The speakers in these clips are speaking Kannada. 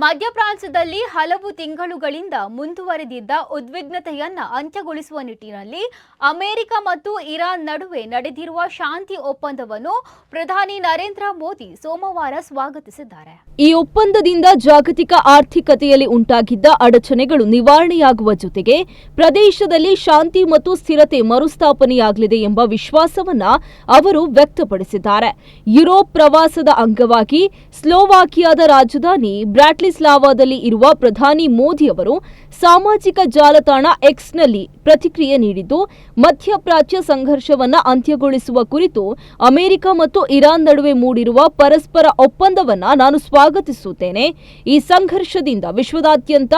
ಮಧ್ಯಪ್ರಾಚ್ಯದಲ್ಲಿ ಹಲವು ತಿಂಗಳುಗಳಿಂದ ಮುಂದುವರೆದಿದ್ದ ಉದ್ವಿಗ್ನತೆಯನ್ನು ಅಂತ್ಯಗೊಳಿಸುವ ನಿಟ್ಟಿನಲ್ಲಿ ಅಮೆರಿಕ ಮತ್ತು ಇರಾನ್ ನಡುವೆ ನಡೆದಿರುವ ಶಾಂತಿ ಒಪ್ಪಂದವನ್ನು ಪ್ರಧಾನಿ ನರೇಂದ್ರ ಮೋದಿ ಸೋಮವಾರ ಸ್ವಾಗತಿಸಿದ್ದಾರೆ. ಈ ಒಪ್ಪಂದದಿಂದ ಜಾಗತಿಕ ಆರ್ಥಿಕತೆಯಲ್ಲಿ ಉಂಟಾಗಿದ್ದ ಅಡಚಣೆಗಳು ನಿವಾರಣೆಯಾಗುವ ಜೊತೆಗೆ ಪ್ರದೇಶದಲ್ಲಿ ಶಾಂತಿ ಮತ್ತು ಸ್ಥಿರತೆ ಮರುಸ್ಥಾಪನೆಯಾಗಲಿದೆ ಎಂಬ ವಿಶ್ವಾಸವನ್ನ ಅವರು ವ್ಯಕ್ತಪಡಿಸಿದ್ದಾರೆ. ಯುರೋಪ್ ಪ್ರವಾಸದ ಅಂಗವಾಗಿ ಸ್ಲೋವಾಕಿಯಾದ ರಾಜಧಾನಿ ಬ್ರಾಟಿಸ್ಲಾವಾದಲ್ಲಿ ಇರುವ ಪ್ರಧಾನಿ ಮೋದಿ ಅವರು ಸಾಮಾಜಿಕ ಜಾಲತಾಣ ಎಕ್ಸ್ನಲ್ಲಿ ಪ್ರತಿಕ್ರಿಯೆ ನೀಡಿದ್ದು, ಮಧ್ಯಪ್ರಾಚ್ಯ ಸಂಘರ್ಷವನ್ನು ಅಂತ್ಯಗೊಳಿಸುವ ಕುರಿತು ಅಮೆರಿಕ ಮತ್ತು ಇರಾನ್ ನಡುವೆ ಮೂಡಿರುವ ಪರಸ್ಪರ ಒಪ್ಪಂದವನ್ನು ನಾನು ಸ್ವಾಗತಿಸುತ್ತೇನೆ. ಈ ಸಂಘರ್ಷದಿಂದ ವಿಶ್ವದಾದ್ಯಂತ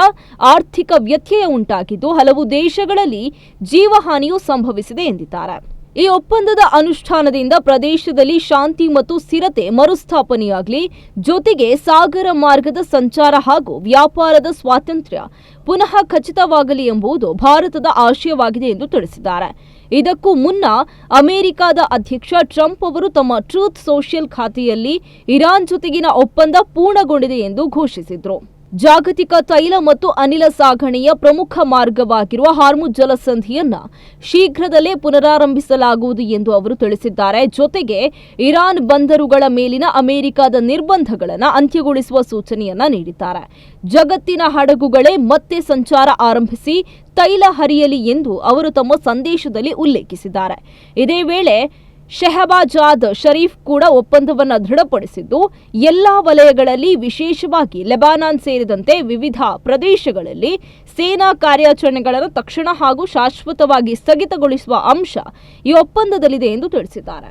ಆರ್ಥಿಕ ವ್ಯತ್ಯಯ ಉಂಟಾಗಿದ್ದು, ಹಲವು ದೇಶಗಳಲ್ಲಿ ಜೀವಹಾನಿಯೂ ಸಂಭವಿಸಿದೆ ಎಂದಿದ್ದಾರೆ. ಈ ಒಪ್ಪಂದದ ಅನುಷ್ಠಾನದಿಂದ ಪ್ರದೇಶದಲ್ಲಿ ಶಾಂತಿ ಮತ್ತು ಸ್ಥಿರತೆ ಮರುಸ್ಥಾಪನೆಯಾಗಲಿ, ಜೊತೆಗೆ ಸಾಗರ ಮಾರ್ಗದ ಸಂಚಾರ ಹಾಗೂ ವ್ಯಾಪಾರದ ಸ್ವಾತಂತ್ರ್ಯ ಪುನಃ ಖಚಿತವಾಗಲಿ ಎಂಬುದು ಭಾರತದ ಆಶಯವಾಗಿದೆ ಎಂದು ತಿಳಿಸಿದ್ದಾರೆ. ಇದಕ್ಕೂ ಮುನ್ನ ಅಮೆರಿಕದ ಅಧ್ಯಕ್ಷ ಟ್ರಂಪ್ ಅವರು ತಮ್ಮ ಟ್ರೂತ್ ಸೋಷಿಯಲ್ ಖಾತೆಯಲ್ಲಿ ಇರಾನ್ ಜೊತೆಗಿನ ಒಪ್ಪಂದ ಪೂರ್ಣಗೊಂಡಿದೆ ಎಂದು ಘೋಷಿಸಿದರು. ಜಾಗತಿಕ ತೈಲ ಮತ್ತು ಅನಿಲ ಸಾಗಣೆಯ ಪ್ರಮುಖ ಮಾರ್ಗವಾಗಿರುವ ಹಾರ್ಮುಜ್ ಜಲಸಂಧಿಯನ್ನ ಶೀಘ್ರದಲ್ಲೇ ಪುನರಾರಂಭಿಸಲಾಗುವುದು ಎಂದು ಅವರು ತಿಳಿಸಿದ್ದಾರೆ. ಜೊತೆಗೆ ಇರಾನ್ ಬಂದರುಗಳ ಮೇಲಿನ ಅಮೆರಿಕದ ನಿರ್ಬಂಧಗಳನ್ನು ಅಂತ್ಯಗೊಳಿಸುವ ಸೂಚನೆಯನ್ನ ನೀಡಿದ್ದಾರೆ. ಜಗತ್ತಿನ ಹಡಗುಗಳೇ ಮತ್ತೆ ಸಂಚಾರ ಆರಂಭಿಸಿ ತೈಲ ಹರಿಯಲಿ ಎಂದು ಅವರು ತಮ್ಮ ಸಂದೇಶದಲ್ಲಿ ಉಲ್ಲೇಖಿಸಿದ್ದಾರೆ. ಇದೇ ವೇಳೆ ಶೆಹಬಾಜಾದ್ ಶರೀಫ್ ಕೂಡ ಒಪ್ಪಂದವನ್ನು ದೃಢಪಡಿಸಿದ್ದು, ಎಲ್ಲಾ ವಲಯಗಳಲ್ಲಿ ವಿಶೇಷವಾಗಿ ಲೆಬನಾನ್ ಸೇರಿದಂತೆ ವಿವಿಧ ಪ್ರದೇಶಗಳಲ್ಲಿ ಸೇನಾ ಕಾರ್ಯಾಚರಣೆಗಳನ್ನು ತಕ್ಷಣ ಹಾಗೂ ಶಾಶ್ವತವಾಗಿ ಸ್ಥಗಿತಗೊಳಿಸುವ ಅಂಶ ಈ ಒಪ್ಪಂದದಲ್ಲಿದೆ ಎಂದು ತಿಳಿಸಿದ್ದಾರೆ.